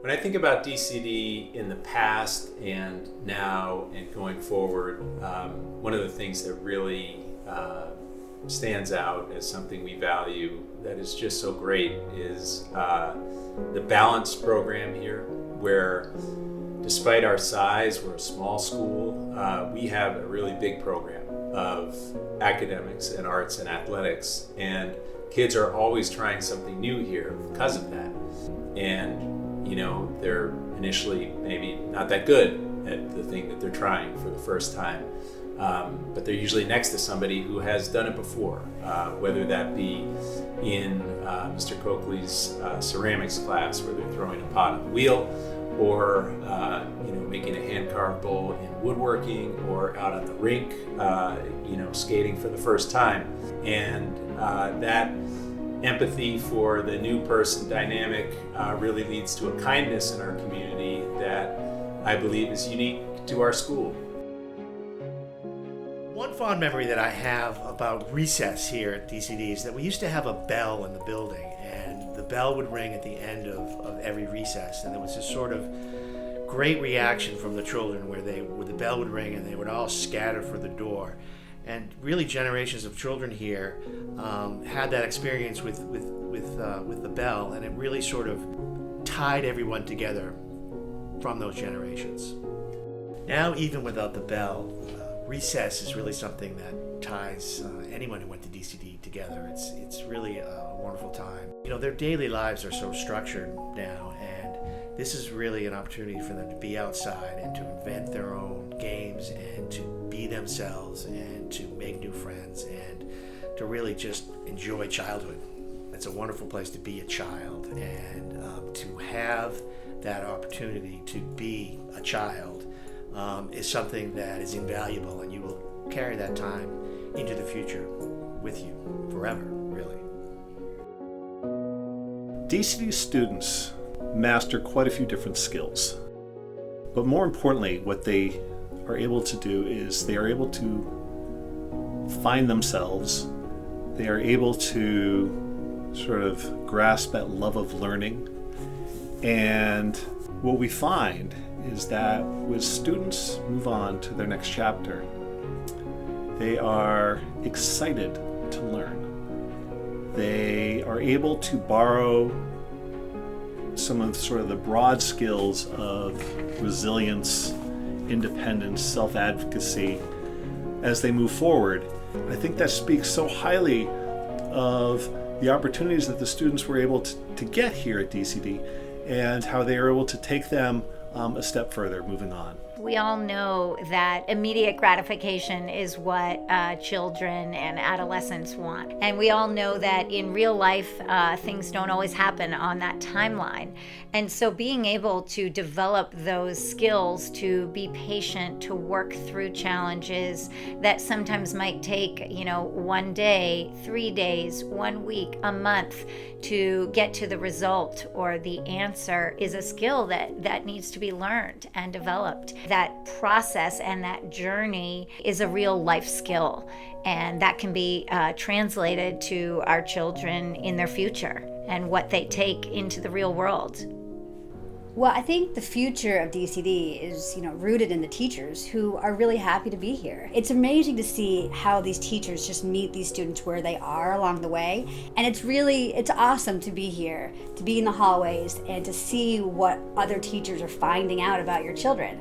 When I think about DCD in the past and now and going forward, one of the things that really stands out as something we value that is just so great is the balance program here, where despite our size, we're a small school, we have a really big program of academics and arts and athletics, and kids are always trying something new here because of that. And they're initially maybe not that good at the thing that they're trying for the first time, but they're usually next to somebody who has done it before, whether that be in Mr. Coakley's ceramics class where they're throwing a pot on the wheel, or making a hand-carved bowl in woodworking, or out on the rink, skating for the first time. And that empathy for the new person dynamic really leads to a kindness in our community that I believe is unique to our school. One fond memory that I have about recess here at DCD is that we used to have a bell in the building, and the bell would ring at the end of every recess, and there was this sort of great reaction from the children where the bell would ring and they would all scatter for the door. And really, generations of children here had that experience with the bell, and it really sort of tied everyone together from those generations. Now, even without the bell, recess is really something that ties anyone who went to DCD together. It's really a wonderful time. Their daily lives are so structured now, and this is really an opportunity for them to be outside and to invent their own games and to be themselves and to make new friends and to really just enjoy childhood. It's a wonderful place to be a child, and to have that opportunity to be a child is something that is invaluable, and you will carry that time into the future with you forever, really. DCD students master quite a few different skills. But more importantly, what they are able to do is they are able to find themselves. They are able to sort of grasp that love of learning. And what we find is that when students move on to their next chapter, they are excited to learn. They are able to borrow some of sort of the broad skills of resilience, independence, self-advocacy as they move forward. I think that speaks so highly of the opportunities that the students were able to get here at DCD and how they are able to take them a step further moving on. We all know that immediate gratification is what children and adolescents want. And we all know that in real life, things don't always happen on that timeline. And so being able to develop those skills to be patient, to work through challenges that sometimes might take, 1 day, 3 days, 1 week, a month to get to the result or the answer is a skill that needs to be learned and developed. That process and that journey is a real life skill, and that can be translated to our children in their future and what they take into the real world. Well, I think the future of DCD is, rooted in the teachers who are really happy to be here. It's amazing to see how these teachers just meet these students where they are along the way. And it's awesome to be here, to be in the hallways and to see what other teachers are finding out about your children.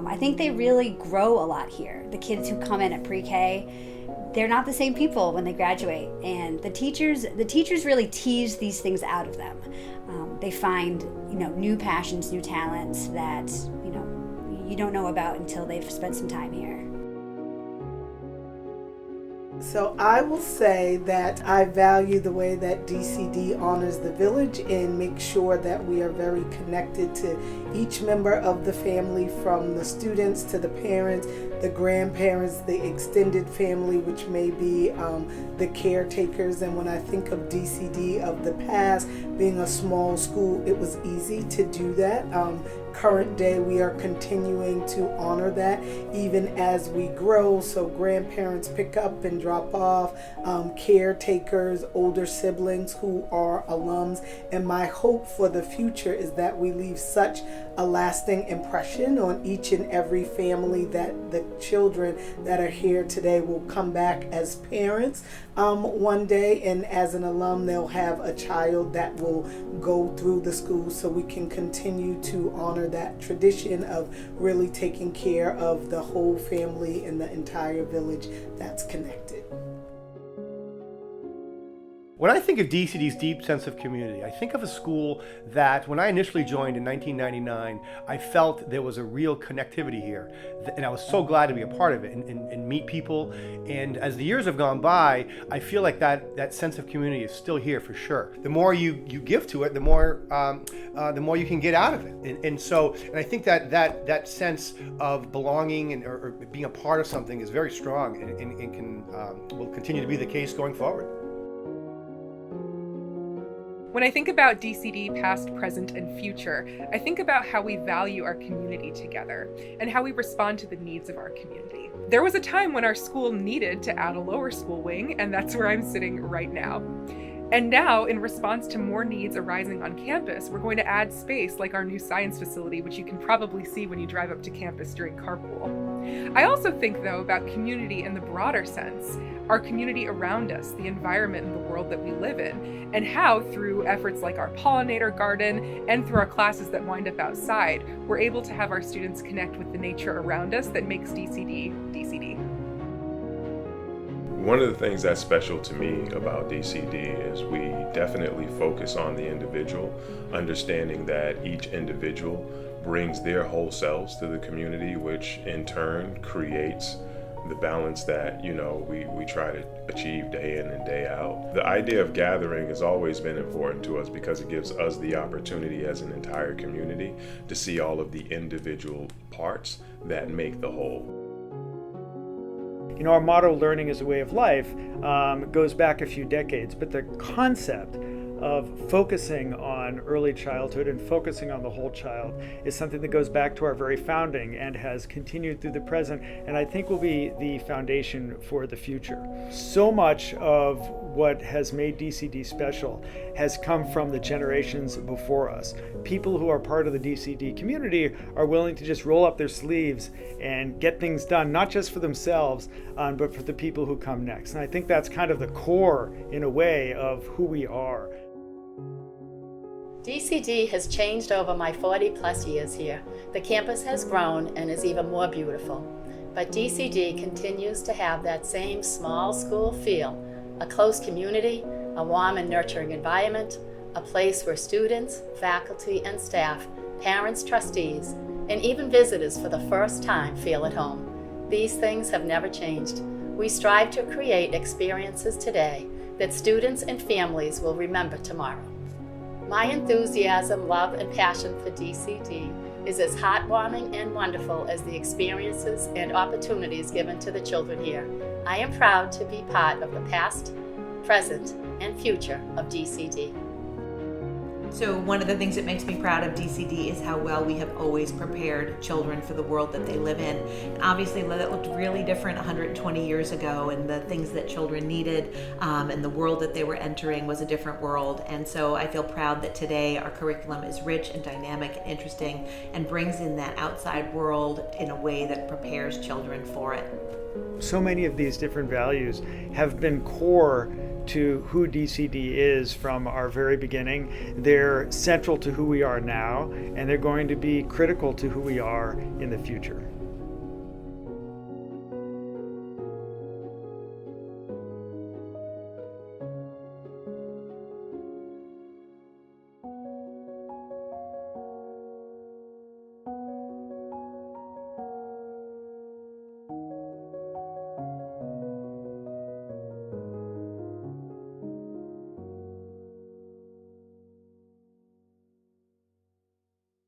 I think they really grow a lot here. The kids who come in at pre-K, they're not the same people when they graduate. And the teachers really tease these things out of them. They find, new passions, new talents that, you don't know about until they've spent some time here. So I will say that I value the way that DCD honors the village and makes sure that we are very connected to each member of the family, from the students to the parents, the grandparents, the extended family, which may be the caretakers. And when I think of DCD of the past, being a small school, it was easy to do that. current day, we are continuing to honor that even as we grow. So grandparents pick up and drop off, caretakers, older siblings who are alums. And my hope for the future is that we leave such a lasting impression on each and every family that the children that are here today will come back as parents one day, and as an alum they'll have a child that will go through the school, so we can continue to honor that tradition of really taking care of the whole family and the entire village that's connected. When I think of DCD's deep sense of community, I think of a school that when I initially joined in 1999, I felt there was a real connectivity here. And I was so glad to be a part of it and meet people. And as the years have gone by, I feel like that sense of community is still here for sure. The more you give to it, the more you can get out of it. And I think that sense of belonging or being a part of something is very strong and will continue to be the case going forward. When I think about DCD past, present, and future, I think about how we value our community together and how we respond to the needs of our community. There was a time when our school needed to add a lower school wing, and that's where I'm sitting right now. And now, in response to more needs arising on campus, we're going to add space like our new science facility, which you can probably see when you drive up to campus during carpool. I also think, though, about community in the broader sense, our community around us, the environment and the world that we live in, and how, through efforts like our pollinator garden and through our classes that wind up outside, we're able to have our students connect with the nature around us that makes DCD, DCD. One of the things that's special to me about DCD is we definitely focus on the individual, understanding that each individual brings their whole selves to the community, which in turn creates the balance that, we try to achieve day in and day out. The idea of gathering has always been important to us because it gives us the opportunity as an entire community to see all of the individual parts that make the whole. Our motto, learning is a way of life, goes back a few decades, but the concept of focusing on early childhood and focusing on the whole child is something that goes back to our very founding and has continued through the present, and I think will be the foundation for the future. So much of what has made DCD special has come from the generations before us. People who are part of the DCD community are willing to just roll up their sleeves and get things done, not just for themselves, but for the people who come next. And I think that's kind of the core, in a way, of who we are. DCD has changed over my 40 plus years here. The campus has grown and is even more beautiful. But DCD continues to have that same small school feel, a close community, a warm and nurturing environment, a place where students, faculty and staff, parents, trustees, and even visitors for the first time feel at home. These things have never changed. We strive to create experiences today that students and families will remember tomorrow. My enthusiasm, love, and passion for DCD is as heartwarming and wonderful as the experiences and opportunities given to the children here. I am proud to be part of the past, present, and future of DCD. So one of the things that makes me proud of DCD is how well we have always prepared children for the world that they live in. And obviously that looked really different 120 years ago, and the things that children needed and the world that they were entering was a different world. And so I feel proud that today our curriculum is rich and dynamic and interesting and brings in that outside world in a way that prepares children for it. So many of these different values have been core to who DCD is from our very beginning. They're central to who we are now, and they're going to be critical to who we are in the future.